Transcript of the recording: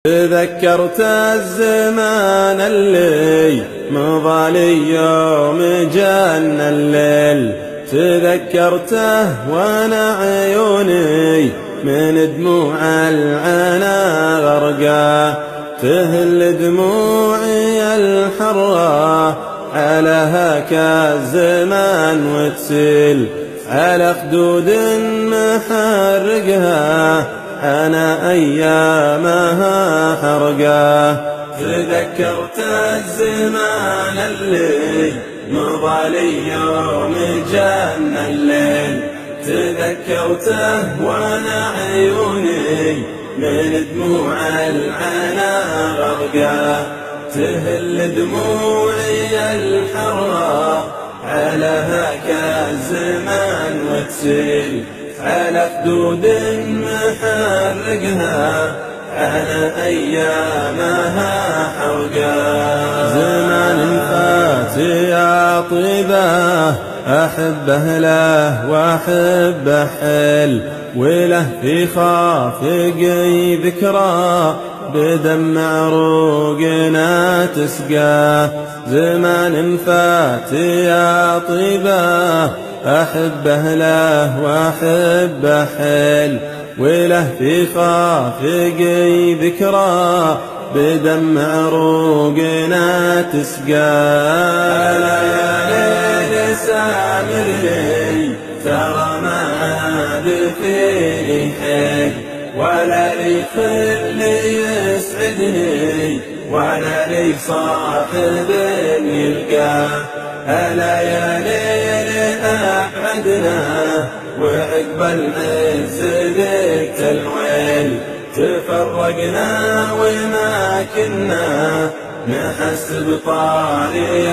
تذكرت الزمان اللي مضى لي يوم جن الليل، تذكرته وانا عيوني من دموع العنا غرقا، تهل دموعي الحرة على هاك الزمان وتسيل على خدود محرقها أنا أيامها حرقا. تذكرت الزمان اللي مضى لي يوم جن الليل، تذكرته وانا عيوني من دموع العنا غرقا، تهل دموعي الحرة على هاك الزمان وتسيل على خدود محرقها أنا أيامها حرقا. زمان فات يا طيبه أحبه له وأحبه حل، وله في خافقي ذكرى بدمع عروقنا تسقى. زمان فات يا طيبه أحبه له وأحبه حل، وله في خافقي ذكرى بدمع عروقنا تسقى. سامرني ترى ما عاد فيني حيل، ولا لي خل يسعدني ولا لي صاحب يلقاه. هلا يا ليل أبعدنا وعقب العز ذقت الويل، تفرقنا وما كنا نحس بطاري